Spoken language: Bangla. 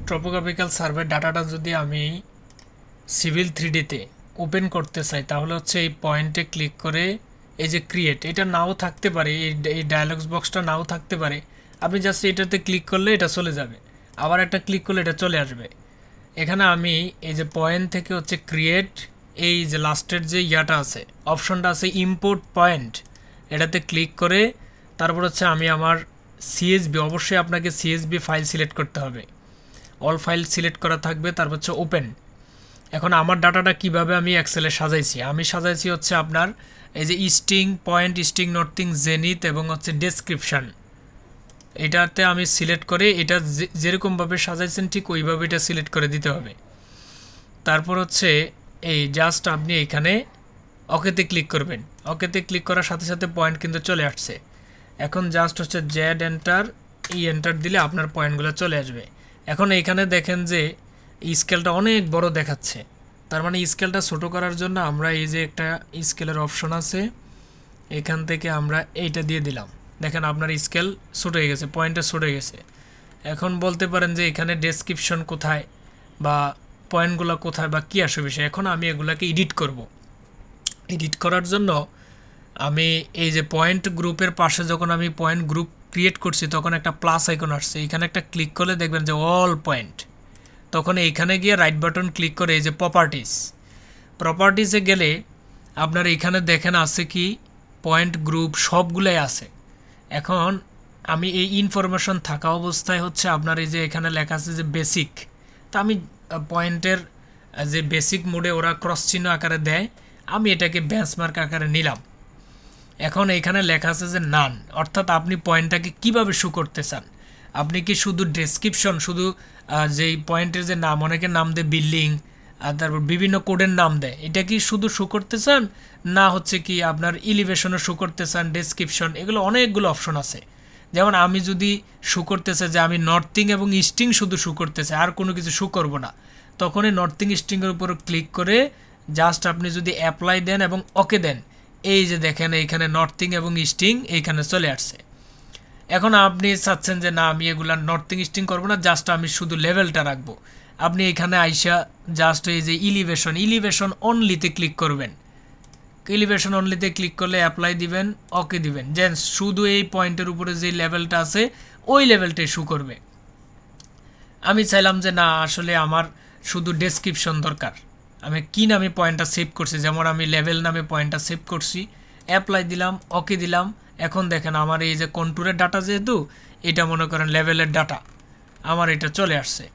ট্রপোগ্রাফিক্যাল সার্ভে ডাটাটা যদি আমি সিভিল 3Dতে ওপেন করতে চাই তাহলে হচ্ছে এই পয়েন্টে ক্লিক করে এই যে ক্রিয়েট, এটা নাও থাকতে পারে, এই ডায়ালগস বক্সটা নাও থাকতে পারে। আপনি জাস্ট এটাতে ক্লিক করলে এটা চলে যাবে, আবার একটা ক্লিক করলে এটা চলে আসবে। এখানে আমি এই যে পয়েন্ট থেকে হচ্ছে ক্রিয়েট, এই যে লাস্টের যে ইয়াটা আছে, অপশনটা আছে ইম্পোর্ট পয়েন্ট, এটাতে ক্লিক করে তারপর হচ্ছে আমি আমার সিএসবি, অবশ্যই আপনাকে সিএসবি ফাইল সিলেক্ট করতে হবে, অল ফাইল সিলেক্ট করা থাকবে, তারপর হচ্ছে ওপেন। এখন আমার ডাটাটা কিভাবে আমি এক্সেলে সাজাইছি, আমি সাজাইছি হচ্ছে আপনার এই যে easting point, easting northing, zenith এবং হচ্ছে ডেসক্রিপশান, এটাতে আমি সিলেক্ট করে এটা যেরকমভাবে সাজাইছেন ঠিক ওইভাবে এটা সিলেক্ট করে দিতে হবে। তারপর হচ্ছে এই জাস্ট আপনি এখানে ওকেতে ক্লিক করবেন, ওকেতে ক্লিক করার সাথে সাথে পয়েন্ট কিন্তু চলে আসছে। এখন জাস্ট হচ্ছে জেড এন্টার, ই এন্টার দিলে আপনার পয়েন্টগুলো চলে আসবে। এখন এইখানে দেখেন যে স্কেলটা অনেক বড় দেখাচ্ছে, তার মানে স্কেলটা ছোটো করার জন্য আমরা এই যে একটা স্কেলের অপশন আছে, এখান থেকে আমরা এইটা দিয়ে দিলাম। দেখেন আপনার স্কেল ছোট হয়ে গেছে, পয়েন্টটা ছোট হয়ে গেছে। এখন বলতে পারেন যে এখানে ডেসক্রিপশন কোথায় বা পয়েন্টগুলো কোথায় বা কী আসে বিষয়। এখন আমি এগুলাকে এডিট করব। এডিট করার জন্য আমি এই যে পয়েন্ট গ্রুপের পাশে যখন আমি পয়েন্ট গ্রুপ ক্রিয়েট করছি তখন একটা প্লাস আইকন আসছে, এখানে একটা ক্লিক করলে দেখবেন যে অল পয়েন্ট। তখন এইখানে গিয়ে রাইট বাটন ক্লিক করে এই যে প্রপার্টিসে গেলে আপনার এখানে দেখেন আছে কি পয়েন্ট গ্রুপ সবগুলাই আছে। এখন আমি এই ইনফরমেশন থাকা অবস্থায় হচ্ছে আপনার এই যে এখানে লেখা আছে যে বেসিক, তা আমি পয়েন্টের যে বেসিক মোডে ওরা ক্রস চিহ্ন আকারে দেয়, আমি এটাকে বেঞ্চমার্ক আকারে নিলাম। এখন এইখানে লেখা আছে যে নান, অর্থাৎ আপনি পয়েন্টটাকে কিভাবে শো করতে চান। আপনি কি শুধু ডেসক্রিপশন, শুধু যেই পয়েন্টের যে নাম, অনেকের নাম দেয় বিল্ডিং, আর তারপর বিভিন্ন কোডের নাম দেয়, এটা কি শুধু শো করতে চান, না হচ্ছে কি আপনার এলিভেশনও শো করতে চান, ডেসক্রিপশন, এগুলো অনেকগুলো অপশন আছে। যেমন আমি যদি শো করতে চাই যে আমি নর্থিং এবং ইস্টিং শুধু শো করতে চাই, আর কোনো কিছু শো করব না, তখন এই নর্থিং ইস্টিংয়ের উপর ক্লিক করে জাস্ট আপনি যদি অ্যাপ্লাই দেন এবং ওকে দেন, এই যে দেখেন এইখানে নর্থিং এবং ইস্টিং এইখানে চলে আসছে। এখন আপনি চাচ্ছেন যে না আমি এগুলা নর্থিং ইস্টিং করবো না, জাস্ট আমি শুধু লেভেলটা রাখবো, আপনি এখানে আইসা জাস্ট এই যে ইলিভেশন অনলিতে ক্লিক করবেন। এলিভেশন অনলিতে ক্লিক করলে অ্যাপ্লাই দিবেন, ওকে দিবেন, যে শুধু এই পয়েন্টের উপরে যে লেভেলটা আছে ওই লেভেলটাই শো করবে। আমি চাইলাম যে না আসলে আমার শুধু ডেসক্রিপশন দরকার, আমি কি নামে পয়েন্টটা সেভ করছি, যেমন আমি লেভেল নামে পয়েন্টটা সেভ করছি, অ্যাপ্লাই দিলাম, ওকে দিলাম। এখন দেখেন আমার এই যে কন্ট্যুরের ডাটা, যেহেতু এটা মনে করেন লেভেলের ডাটা, আমার এটা চলে আসছে।